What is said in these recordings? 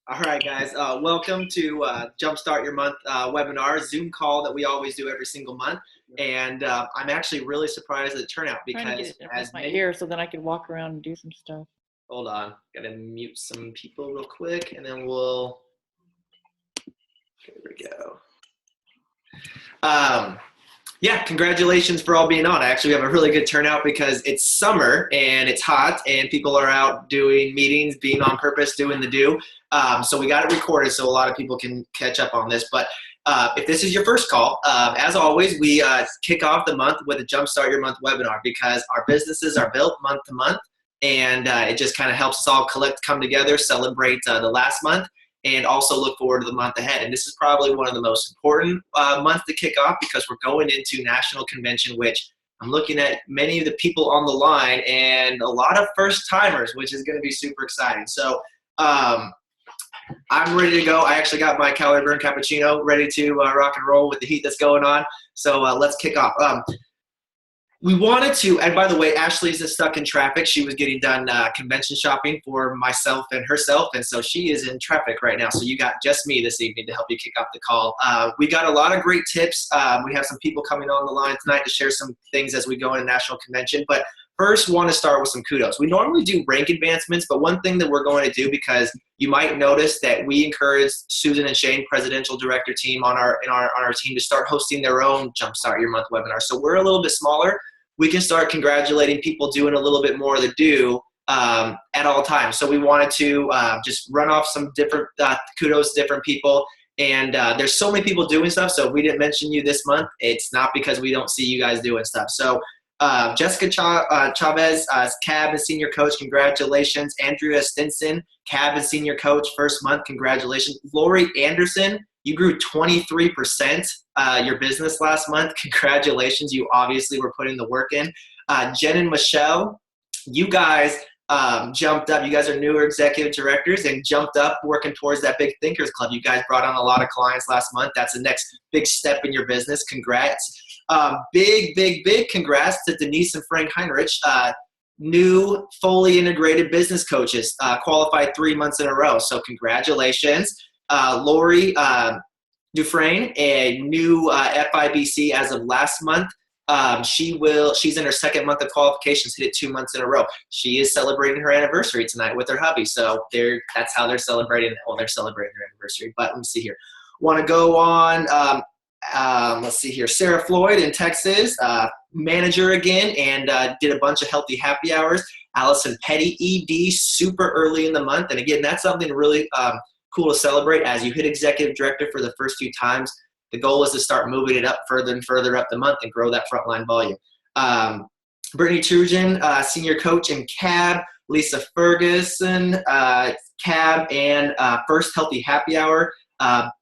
All right, guys. Welcome to Jumpstart Your Month webinar, Zoom call that we always do every single month. And I'm actually really surprised at the turnout Trying to because get it in my ear so then I can walk around and do some stuff. hold on, gotta mute some people real quick, and then here we go. Yeah, congratulations for all being on. Actually, we have a really good turnout because it's summer and it's hot and people are out doing meetings, being on purpose, doing the do. So we got it recorded so a lot of people can catch up on this. But if this is your first call, as always, we kick off the month with a Jumpstart Your Month webinar because our businesses are built month to month, and it just kind of helps us all come together, celebrate the last month, and also look forward to the month ahead. And this is probably one of the most important months to kick off because we're going into National Convention, which I'm looking at many of the people on the line and a lot of first timers, which is going to be super exciting. So I'm ready to go. I actually got my calorie burn cappuccino ready to rock and roll with the heat that's going on. So let's kick off. We wanted to, and by the way, Ashley's stuck in traffic. She was getting done convention shopping for myself and herself, and so she is in traffic right now. So you got just me this evening to help you kick off the call. We got a lot of great tips. We have some people coming on the line tonight to share some things as we go into National Convention. But first, want to start with some kudos. We normally do rank advancements, but one thing that we're going to do, because you might notice that we encourage Susan and Shane, Presidential Director team, on our team to start hosting their own Jumpstart Your Month webinar. So we're a little bit smaller. We can start congratulating people doing a little bit more of the do at all times. So we wanted to just run off some different kudos to different people. And there's so many people doing stuff. So if we didn't mention you this month, it's not because we don't see you guys doing stuff. So Jessica Chavez, CAB and senior coach, congratulations. Andrea Stinson, CAB and senior coach, first month, congratulations. Lori Anderson, you grew 23% your business last month. Congratulations. You obviously were putting the work in. Jen and Michelle, you guys jumped up. You guys are newer executive directors and jumped up working towards that Big Thinkers Club. You guys brought on a lot of clients last month. That's the next big step in your business. Congrats. Big congrats to Denise and Frank Heinrich, new fully integrated business coaches, qualified 3 months in a row. So congratulations. Lori Dufresne, a new FIBC as of last month. She's in her second month of qualifications, hit it 2 months in a row. She is celebrating her anniversary tonight with her hubby. So that's how they're celebrating. Well, they're celebrating their anniversary. But let me see here. Want to go on. Let's see here. Sarah Floyd in Texas, manager again, and did a bunch of healthy happy hours. Allison Petty, ED, super early in the month. And again, that's something really cool to celebrate as you hit executive director for the first few times. The goal is to start moving it up further and further up the month and grow that frontline volume. Brittany Trujan, senior coach in CAB. Lisa Ferguson, CAB and first healthy happy hour.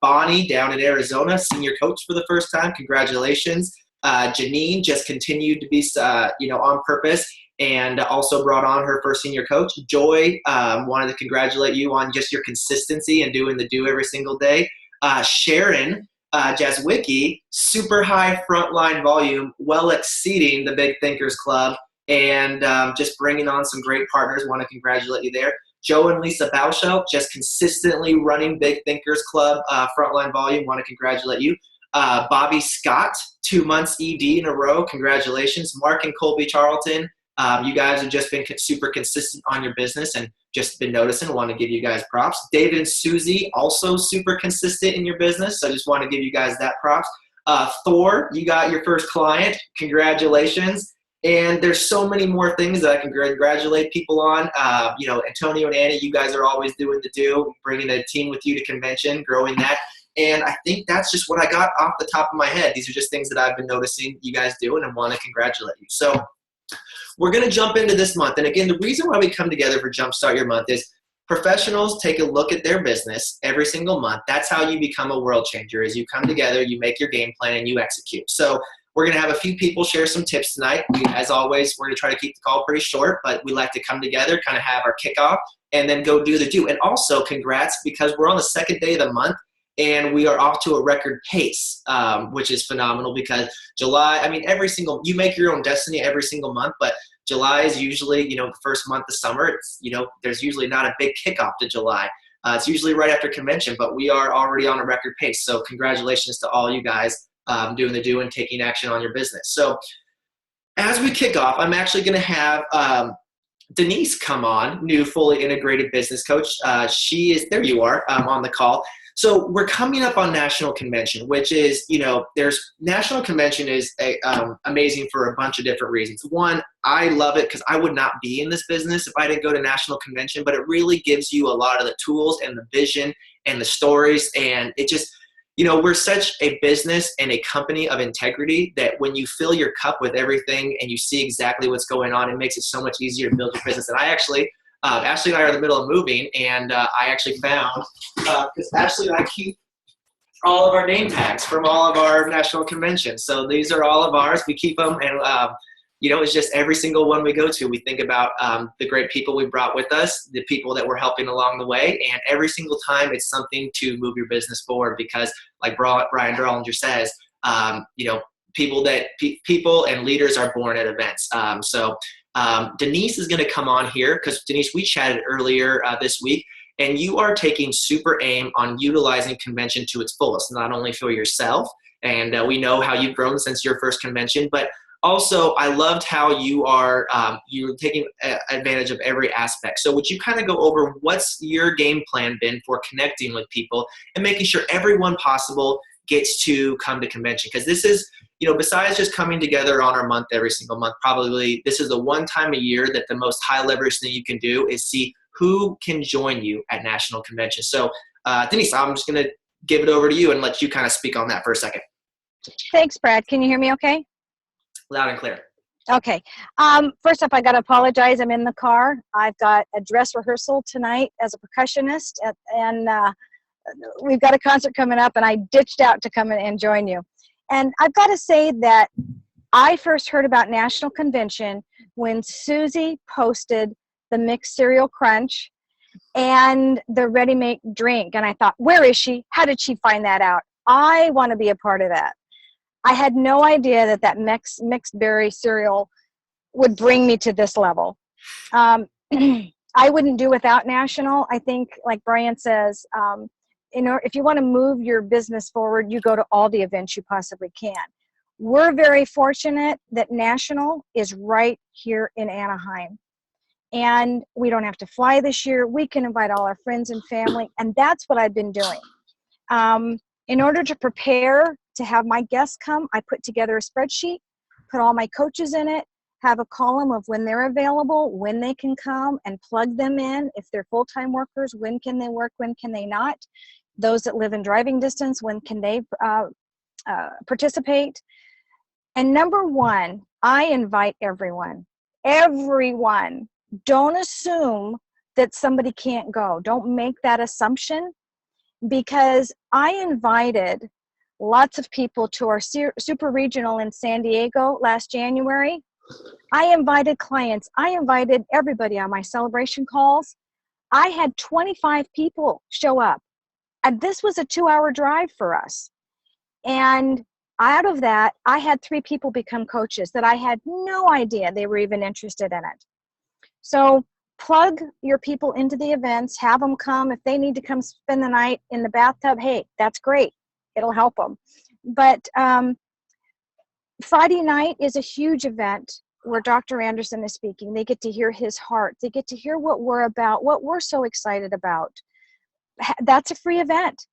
Bonnie down in Arizona, senior coach for the first time. Congratulations. Janine just continued to be on purpose and also brought on her first senior coach. Joy, wanted to congratulate you on just your consistency and doing the do every single day. Sharon Jazwicki, super high frontline volume, well exceeding the Big Thinkers Club, and just bringing on some great partners. Want to congratulate you there. Joe and Lisa Bauschel, just consistently running Big Thinkers Club frontline volume. Want to congratulate you. Bobby Scott, 2 months ED in a row. Congratulations. Mark and Colby Charlton, you guys have just been super consistent on your business and just been noticing. Want to give you guys props. David and Susie, also super consistent in your business. So just want to give you guys that props. Thor, you got your first client. Congratulations. And there's so many more things that I can congratulate people on. Antonio and Annie, you guys are always doing the do, bringing a team with you to convention, growing that. And I think that's just what I got off the top of my head. These are just things that I've been noticing you guys doing and want to congratulate you. So we're going to jump into this month. And again, the reason why we come together for Jumpstart Your Month is professionals take a look at their business every single month. That's how you become a world changer, is you come together, you make your game plan, and you execute. So we're going to have a few people share some tips tonight. As always, we're going to try to keep the call pretty short, but we like to come together, kind of have our kickoff, and then go do the do. And also, congrats, because we're on the second day of the month, and we are off to a record pace, which is phenomenal because July, you make your own destiny every single month, but July is usually, the first month of summer. It's, there's usually not a big kickoff to July. It's usually right after convention, but we are already on a record pace. So congratulations to all you guys doing the do and taking action on your business. So as we kick off, I'm actually going to have Denise come on, new fully integrated business coach. She is, there you are, on the call. So we're coming up on National Convention, which is, there's National Convention is amazing for a bunch of different reasons. One, I love it because I would not be in this business if I didn't go to National Convention, but it really gives you a lot of the tools and the vision and the stories, and it just, we're such a business and a company of integrity that when you fill your cup with everything and you see exactly what's going on, it makes it so much easier to build your business. And I actually, Ashley and I are in the middle of moving, and I actually found, because Ashley and I keep all of our name tags from all of our national conventions. So these are all of ours. We keep them, and it's just every single one we go to, we think about the great people we brought with us, the people that we're helping along the way, and every single time it's something to move your business forward because, like Brian Drollinger says, people and leaders are born at events. Denise is going to come on here because, Denise, we chatted earlier this week, and you are taking super aim on utilizing convention to its fullest, not only for yourself, and we know how you've grown since your first convention, but also, I loved how you're taking advantage of every aspect. So would you kind of go over what's your game plan been for connecting with people and making sure everyone possible gets to come to convention? Because this is, besides just coming together on our month every single month, probably this is the one time a year that the most high leverage thing you can do is see who can join you at National Convention. So Denise, I'm just going to give it over to you and let you kind of speak on that for a second. Thanks, Brad. Can you hear me okay? Loud and clear. Okay. First up, I got to apologize. I'm in the car. I've got a dress rehearsal tonight as a percussionist, and we've got a concert coming up, and I ditched out to come in and join you. And I've got to say that I first heard about National Convention when Susie posted the mixed cereal crunch and the ready-made drink. And I thought, where is she? How did she find that out? I want to be a part of that. I had no idea that mixed berry cereal would bring me to this level. I wouldn't do without National. I think, like Brian says, if you want to move your business forward, you go to all the events you possibly can. We're very fortunate that National is right here in Anaheim. And we don't have to fly this year. We can invite all our friends and family. And that's what I've been doing. In order to prepare to have my guests come, I put together a spreadsheet, put all my coaches in it, have a column of when they're available, when they can come, and plug them in. If they're full-time workers, when can they work, when can they not? Those that live in driving distance, when can they participate? And number one, I invite everyone. Everyone. Don't assume that somebody can't go. Don't make that assumption, because I invited lots of people to our super regional in San Diego last January. I invited clients. I invited everybody on my celebration calls. I had 25 people show up. And this was a 2-hour drive for us. And out of that, I had 3 people become coaches that I had no idea they were even interested in it. So plug your people into the events, have them come. If they need to come spend the night in the bathtub, hey, that's great. It'll help them. But Friday night is a huge event where Dr. Anderson is speaking. They get to hear his heart. They get to hear what we're about, what we're so excited about. That's a free event.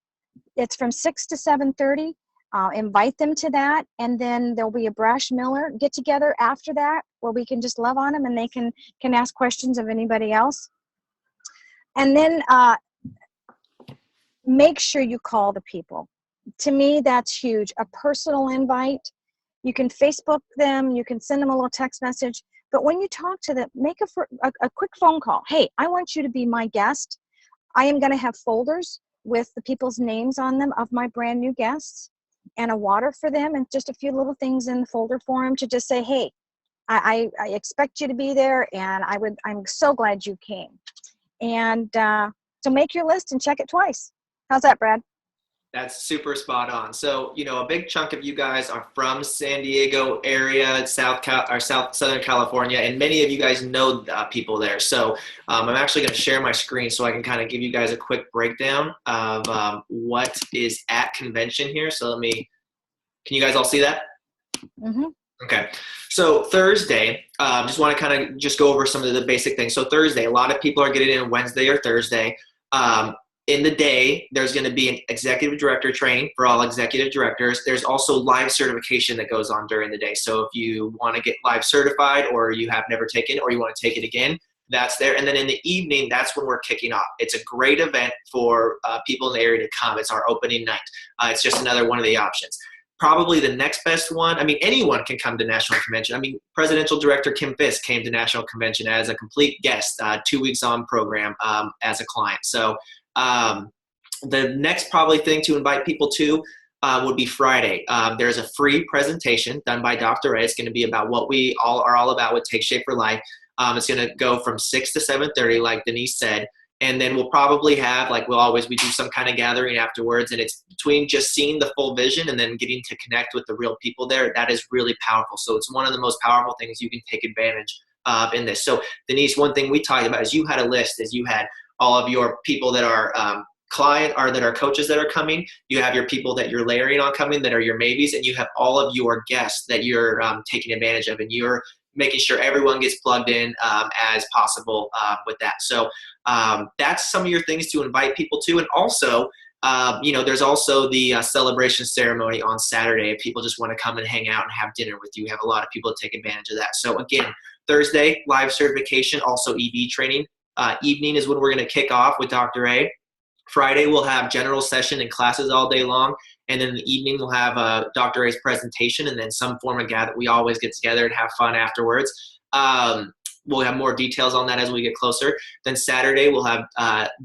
It's from 6 to 7:30. Invite them to that, and then there'll be a Brash Miller get together after that where we can just love on them and they can ask questions of anybody else. And then make sure you call the people. To me, that's huge. A personal invite. You can Facebook them, you can send them a little text message, but when you talk to them, make a quick phone call. Hey, I want you to be my guest. I am going to have folders with the people's names on them of my brand new guests, and a water for them, and just a few little things in the folder for them to just say, hey, I expect you to be there, and I'm so glad you came. And so make your list and check it twice. How's that, Brad? That's super spot on. So, a big chunk of you guys are from San Diego area, Southern California, and many of you guys know people there. So, I'm actually going to share my screen so I can kind of give you guys a quick breakdown of what is at convention here. So can you guys all see that? Mm-hmm. Okay. So Thursday, just want to kind of just go over some of the basic things. So Thursday, a lot of people are getting in Wednesday or Thursday. In the day, there's going to be an executive director training for all executive directors. There's also live certification that goes on during the day. So if you want to get live certified or you have never taken or you want to take it again, that's there. And then in the evening, that's when we're kicking off. It's a great event for people in the area to come. It's our opening night. It's just another one of the options. Probably the next best one, anyone can come to National Convention. Presidential Director Kim Fisk came to National Convention as a complete guest, 2 weeks on program as a client. So the next probably thing to invite people to would be Friday. There's a free presentation done by Dr. A. It's going to be about what we are all about with Take Shape for Life. It's going to go from 6 to 7:30, like Denise said. And then we'll probably have, we do some kind of gathering afterwards. And it's between just seeing the full vision and then getting to connect with the real people there. That is really powerful. So it's one of the most powerful things you can take advantage of in this. So Denise, one thing we talked about is you had a list, is you had all of your people that are that are coaches that are coming. You have your people that you're layering on coming that are your maybes, and you have all of your guests that you're taking advantage of, and you're making sure everyone gets plugged in as possible with that. So that's some of your things to invite people to. And also, there's also the celebration ceremony on Saturday. If people just want to come and hang out and have dinner with you, we have a lot of people to take advantage of that. So again, Thursday, live certification, also ED training. Evening is when we're going to kick off with Dr. A. Friday, we'll have general session and classes all day long. And then in the evening, we'll have Dr. A's presentation and then some form of gather. We always get together and have fun afterwards. We'll have more details on that as we get closer. Then Saturday, we'll have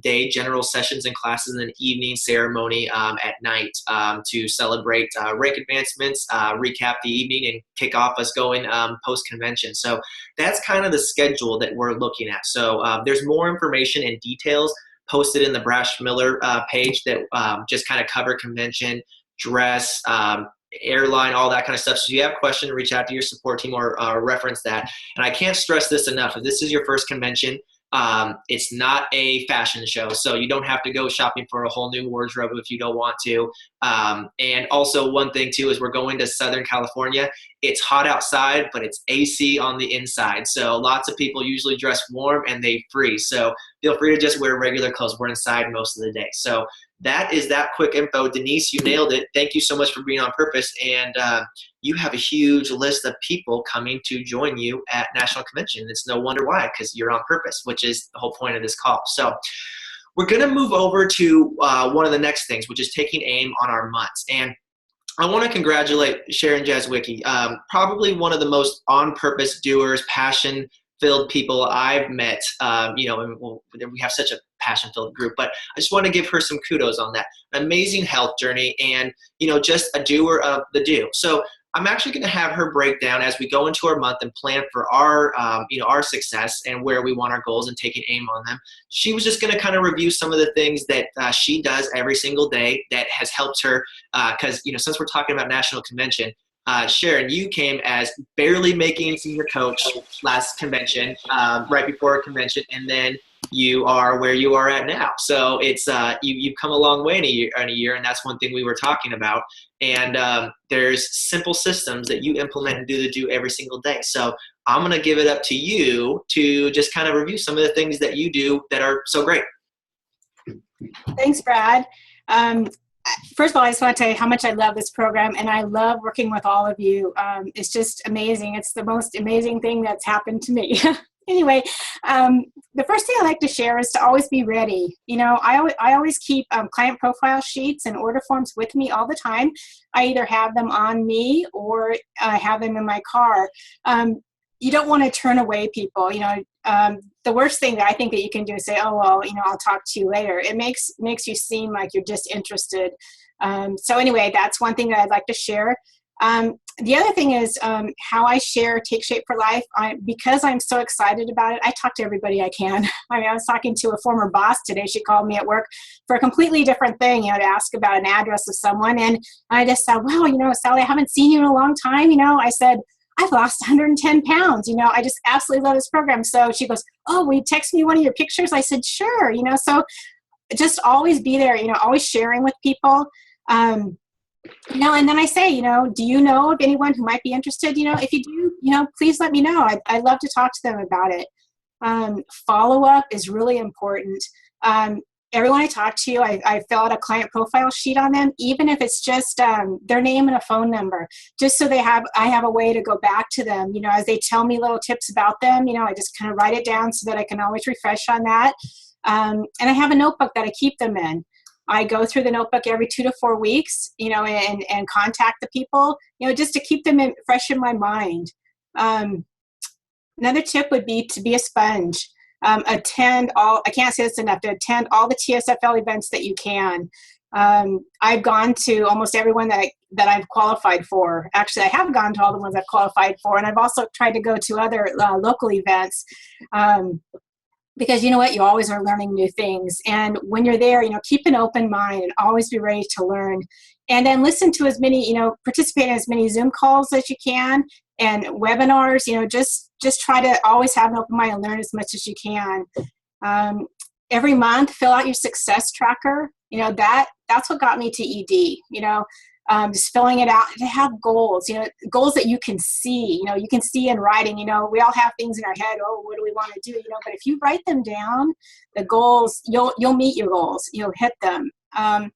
day general sessions and classes, and then evening ceremony at night to celebrate rank advancements, recap the evening, and kick off us going post-convention. So that's kind of the schedule that we're looking at. So there's more information and details posted in the Brash Miller page that just kind of cover convention, dress, airline, all that kind of stuff. So if you have questions, reach out to your support team or reference that. And I can't stress this enough. If this is your first convention, it's not a fashion show, so you don't have to go shopping for a whole new wardrobe if you don't want to. And also one thing too is we're going to Southern California. It's hot outside, but it's AC on the inside. So lots of people usually dress warm and they freeze. So feel free to just wear regular clothes. We're inside most of the day. So that is that quick info. Denise, you nailed it. Thank you so much for being on purpose. And you have a huge list of people coming to join you at National Convention. It's no wonder why, because you're on purpose, which is the whole point of this call. So we're going to move over to one of the next things, which is taking aim on our months. And I want to congratulate Sharon Jazwicki, probably one of the most on-purpose doers, passion-filled people I've met. And we have such a passion-filled group, but I just want to give her some kudos on that. An amazing health journey and, just a doer of the do. So I'm actually going to have her break down as we go into our month and plan for our, our success and where we want our goals and taking aim on them. She was just going to kind of review some of the things that she does every single day that has helped her. Because, since we're talking about National Convention, Sharon, you came as barely making senior coach last convention, right before a convention, and then you are where you are at now. So it's you've come a long way in a year, and that's one thing we were talking about. And there's simple systems that you implement and do every single day. So I'm going to give it up to you to just kind of review some of the things that you do that are so great. Thanks, Brad. First of all, I just want to tell you how much I love this program, and I love working with all of you. It's just amazing. It's the most amazing thing that's happened to me. Anyway, the first thing I like to share is to always be ready. I always keep client profile sheets and order forms with me all the time. I either have them on me or I have them in my car. You don't want to turn away people. The worst thing that I think that you can do is say, oh, well, I'll talk to you later. It makes you seem like you're disinterested. So anyway, that's one thing that I'd like to share. The other thing is how I share Take Shape for Life. Because I'm so excited about it, I talk to everybody I can. I mean, I was talking to a former boss today. She called me at work for a completely different thing, to ask about an address of someone. And I just said, wow, Sally, I haven't seen you in a long time. I said, I've lost 110 pounds. I just absolutely love this program. So she goes, oh, will you text me one of your pictures? I said, sure. So just always be there, always sharing with people. And then I say, do you know of anyone who might be interested? If you do, please let me know. I'd love to talk to them about it. Follow-up is really important. Everyone I talk to, I fill out a client profile sheet on them, even if it's just their name and a phone number, just so I have a way to go back to them, as they tell me little tips about them, I just kind of write it down so that I can always refresh on that. And I have a notebook that I keep them in. I go through the notebook every 2 to 4 weeks, and contact the people, just to keep them fresh in my mind. Another tip would be to be a sponge. I can't say this enough, to attend all the TSFL events that you can. I've gone to almost everyone that I've qualified for. Actually, I have gone to all the ones I've qualified for, and I've also tried to go to other local events. Because you know what, you always are learning new things. And when you're there, keep an open mind and always be ready to learn. And then listen to as many, participate in as many Zoom calls as you can and webinars, just try to always have an open mind and learn as much as you can. Every month, fill out your success tracker. That's what got me to ED, just filling it out to have goals, goals that you can see, you can see in writing, we all have things in our head. Oh, what do we want to do? But if you write them down, the goals, you'll meet your goals, you'll hit them. And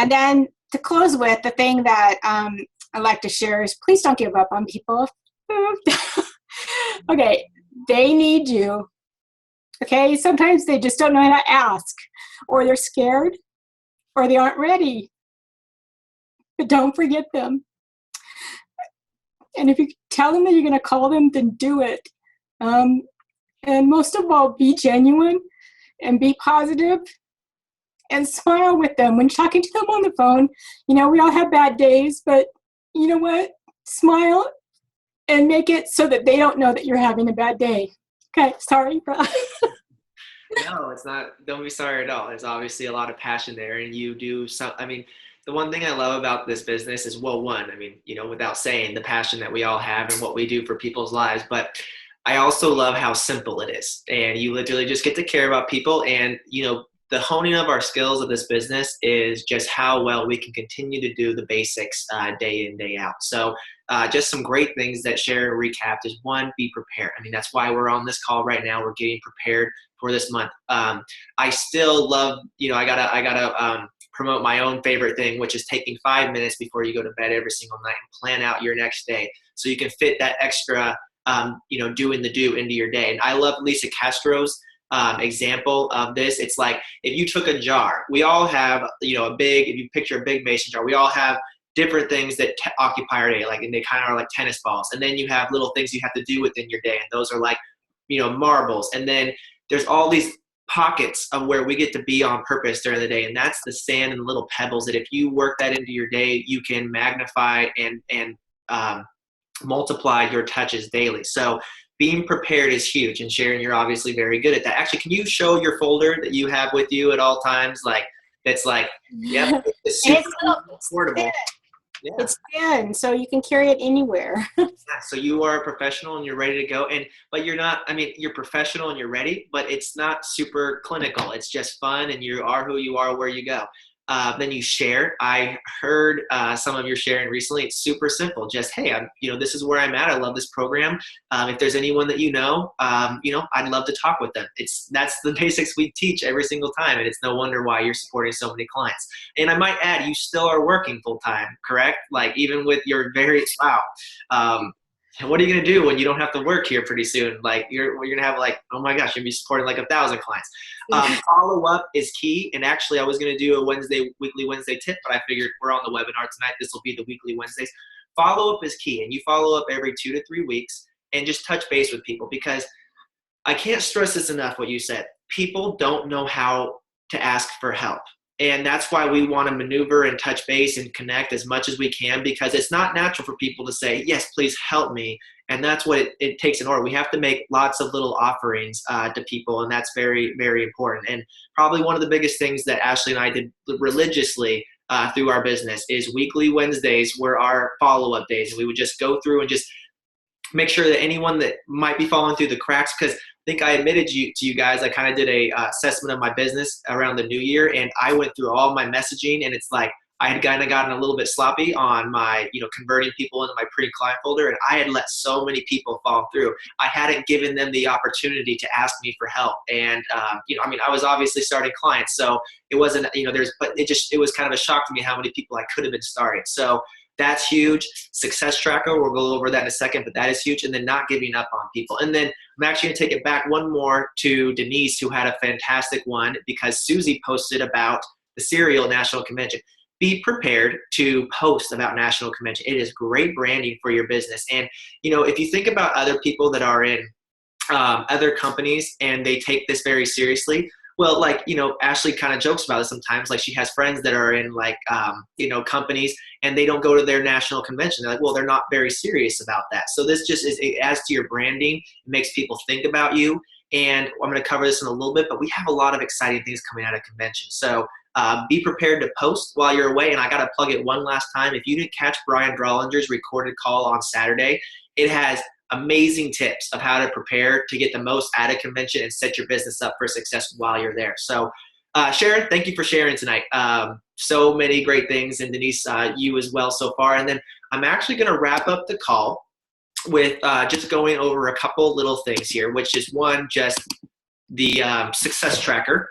then to close with, the thing that I like to share is please don't give up on people. Okay. They need you. Okay. Sometimes they just don't know how to ask, or they're scared, or they aren't ready. But don't forget them. And if you tell them that you're going to call them, then do it. And most of all, be genuine and be positive and smile with them. When you're talking to them on the phone, we all have bad days, but you know what? Smile and make it so that they don't know that you're having a bad day. Okay, sorry. No, it's not. Don't be sorry at all. There's obviously a lot of passion there, and you do some. The one thing I love about this business is, without saying, the passion that we all have and what we do for people's lives. But I also love how simple it is, and you literally just get to care about people. And the honing of our skills of this business is just how well we can continue to do the basics day in, day out. So just some great things that Sharon recapped is, one, be prepared. That's why we're on this call right now. We're getting prepared for this month. I still love, I gotta promote my own favorite thing, which is taking 5 minutes before you go to bed every single night and plan out your next day so you can fit that extra, doing the do into your day. And I love Lisa Castro's example of this. It's like if you took a jar, we all have, if you picture a big mason jar, we all have different things that occupy our day, and they kind of are like tennis balls. And then you have little things you have to do within your day, and those are like, marbles. And then there's all these pockets of where we get to be on purpose during the day, and that's the sand and the little pebbles that if you work that into your day, you can magnify and multiply your touches daily. So being prepared is huge, and Sharon, you're obviously very good at that. Actually, can you show your folder that you have with you at all times? It's it's super affordable. Yeah. It's thin, so you can carry it anywhere. Yeah, so you are a professional and you're ready to go. But you're not, you're professional and you're ready, but it's not super clinical. It's just fun, and you are who you are where you go. Then you share. I heard some of your sharing recently. It's super simple. Just, hey, this is where I'm at. I love this program. If there's anyone that I'd love to talk with them. That's the basics we teach every single time, and it's no wonder why you're supporting so many clients. And I might add, you still are working full time, correct? Even with your and what are you going to do when you don't have to work here pretty soon? You're going to have oh my gosh, you'll be supporting 1,000 clients. Follow up is key. And actually I was going to do a weekly Wednesday tip, but I figured we're on the webinar tonight. This will be the weekly Wednesdays. Follow up is key. And you follow up every 2 to 3 weeks and just touch base with people, because I can't stress this enough, what you said. People don't know how to ask for help. And that's why we want to maneuver and touch base and connect as much as we can, because it's not natural for people to say, yes, please help me. And that's what it takes in order. We have to make lots of little offerings to people, and that's very, very important. And probably one of the biggest things that Ashley and I did religiously through our business is weekly Wednesdays were our follow-up days. And we would just go through and just make sure that anyone that might be falling through the cracks, because I think I admitted to you guys, I kind of did a assessment of my business around the new year, and I went through all my messaging, and it's like I had kind of gotten a little bit sloppy on my, converting people into my pre-client folder, and I had let so many people fall through. I hadn't given them the opportunity to ask me for help, and I was obviously starting clients, so it wasn't, but it was kind of a shock to me how many people I could have been starting. So that's huge. Success tracker, we'll go over that in a second, but that is huge. And then not giving up on people. And then I'm actually going to take it back one more to Denise, who had a fantastic one, because Susie posted about the Serial National Convention. Be prepared to post about National Convention. It is great branding for your business. And, if you think about other people that are in other companies and they take this very seriously, well, Ashley kind of jokes about it sometimes. Like, she has friends that are in companies, and they don't go to their national convention. They're like, well, they're not very serious about that. So this it adds to your branding. It makes people think about you. And I'm going to cover this in a little bit, but we have a lot of exciting things coming out of convention. So be prepared to post while you're away. And I got to plug it one last time. If you didn't catch Brian Drollinger's recorded call on Saturday, it has amazing tips of how to prepare to get the most out of convention and set your business up for success while you're there. So Sharon, thank you for sharing tonight. So many great things, and Denise, you as well so far. And then I'm actually going to wrap up the call with just going over a couple little things here, which is one, just the success tracker.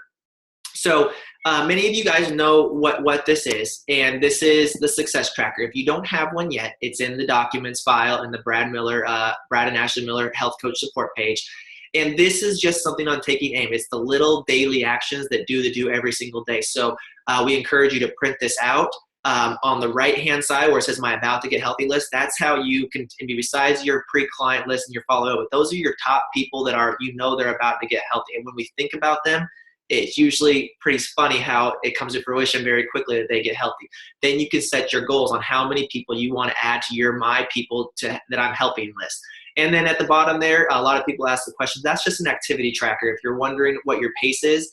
So many of you guys know what this is, and this is the success tracker. If you don't have one yet, it's in the documents file in the Brad and Ashley Miller Health Coach support page. And this is just something on taking aim. It's the little daily actions that do every single day. So we encourage you to print this out. On the right-hand side where it says my about to get healthy list, that's how you can, besides your pre-client list and your follow-up, those are your top people that are, they're about to get healthy. And when we think about them, it's usually pretty funny how it comes to fruition very quickly that they get healthy. Then you can set your goals on how many people you want to add to your my people that I'm helping list. And then at the bottom there, a lot of people ask the question, that's just an activity tracker. If you're wondering what your pace is,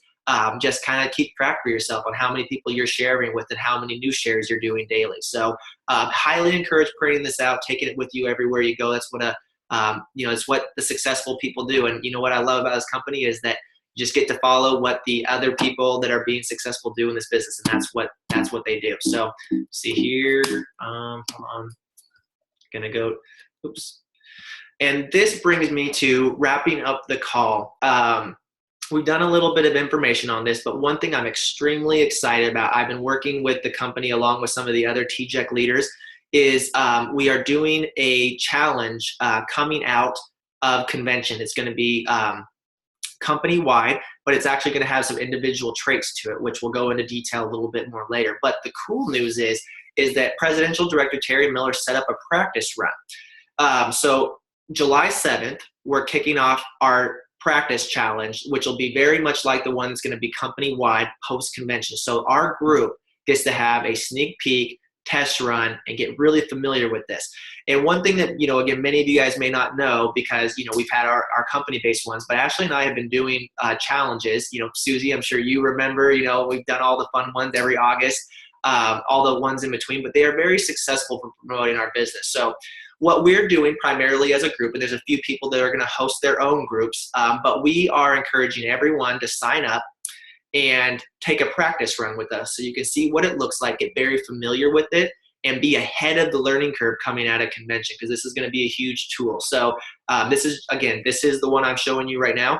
just kind of keep track for yourself on how many people you're sharing with and how many new shares you're doing daily. So highly encourage printing this out, taking it with you everywhere you go. That's what it's what the successful people do. And what I love about this company is that you just get to follow what the other people that are being successful do in this business, and that's what they do. So see here, hold on, gonna go, oops. And this brings me to wrapping up the call. We've done a little bit of information on this, but one thing I'm extremely excited about, I've been working with the company along with some of the other TJEC leaders, is we are doing a challenge coming out of convention. It's going to be company-wide, but it's actually going to have some individual traits to it, which we'll go into detail a little bit more later. But the cool news is that Presidential Director Terry Miller set up a practice run. So July 7th, we're kicking off our practice challenge, which will be very much like the one that's going to be company-wide post-convention. So our group gets to have a sneak peek, test run, and get really familiar with this. And one thing that, again, many of you guys may not know, because, we've had our company-based ones, but Ashley and I have been doing challenges. Susie, I'm sure you remember, we've done all the fun ones every August, all the ones in between, but they are very successful for promoting our business. So what we're doing primarily as a group, and there's a few people that are going to host their own groups, but we are encouraging everyone to sign up and take a practice run with us so you can see what it looks like, get very familiar with it, and be ahead of the learning curve coming out of convention, because this is going to be a huge tool. So this is the one I'm showing you right now.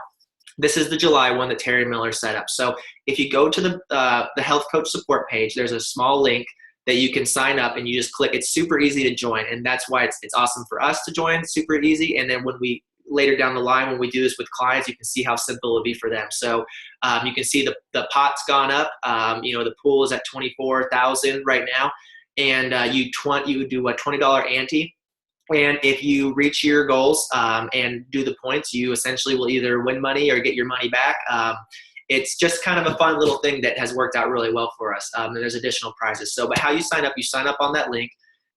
This is the July one that Terry Miller set up. So if you go to the Health Coach support page, there's a small link that you can sign up, and you just click. It's super easy to join, and that's why it's awesome for us to join, super easy. And then when we later down the line, when we do this with clients, you can see how simple it'll be for them. So you can see the pot's gone up. The pool is at $24,000 right now, and you do a $20 ante. And if you reach your goals and do the points, you essentially will either win money or get your money back. it's just kind of a fun little thing that has worked out really well for us. And there's additional prizes. So, but how you sign up on that link.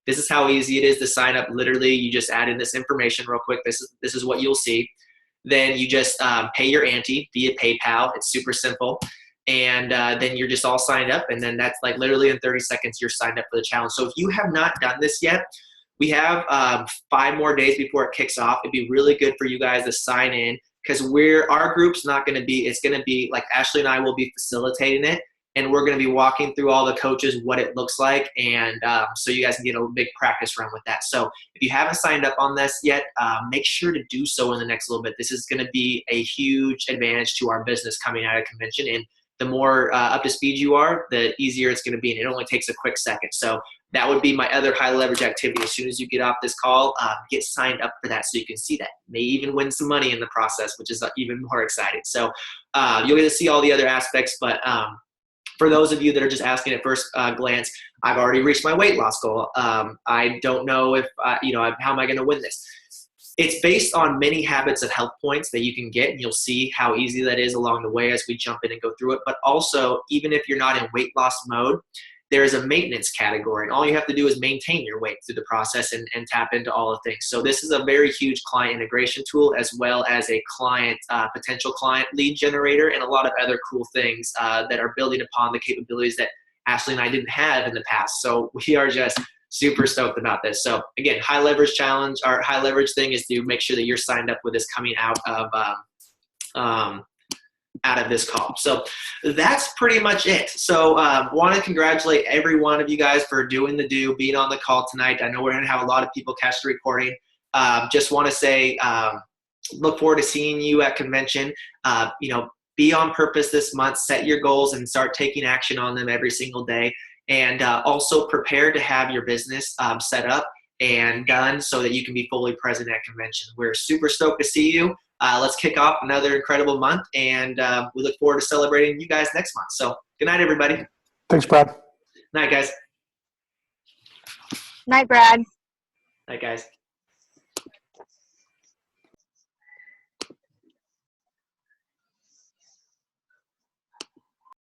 This is how easy it is to sign up. Literally, you just add in this information real quick. This is what you'll see. Then you just pay your ante via PayPal. It's super simple. And then you're just all signed up. And then that's like literally in 30 seconds, you're signed up for the challenge. So if you have not done this yet, we have 5 more days before it kicks off. It'd be really good for you guys to sign in because our group's not going to be, it's going to be like Ashley and I will be facilitating it. And we're going to be walking through all the coaches, what it looks like. And so you guys can get a big practice run with that. So if you haven't signed up on this yet, make sure to do so in the next little bit. This is going to be a huge advantage to our business coming out of convention. And the more up to speed you are, the easier it's going to be. And it only takes a quick second. So that would be my other high leverage activity. As soon as you get off this call, get signed up for that so you can see that. May even win some money in the process, which is even more exciting. So you'll get to see all the other aspects. But for those of you that are just asking at first glance, I've already reached my weight loss goal. I don't know if, how am I going to win this? It's based on many habits of health points that you can get, and you'll see how easy that is along the way as we jump in and go through it. But also, even if you're not in weight loss mode, there is a maintenance category, and all you have to do is maintain your weight through the process and tap into all the things. So this is a very huge client integration tool, as well as a potential client lead generator, and a lot of other cool things that are building upon the capabilities that Ashley and I didn't have in the past. So we are just super stoked about this. So again, high leverage challenge, our high leverage thing is to make sure that you're signed up with this coming out of this call. So that's pretty much it. So want to congratulate every one of you guys for doing being on the call tonight. I know we're going to have a lot of people catch the recording. Just want to say, look forward to seeing you at convention. Be on purpose this month, set your goals and start taking action on them every single day. And also prepare to have your business set up and done so that you can be fully present at convention. We're super stoked to see you. Let's kick off another incredible month, and we look forward to celebrating you guys next month. So good night, everybody. Thanks, Brad. Night, guys. Night, Brad. Night, guys.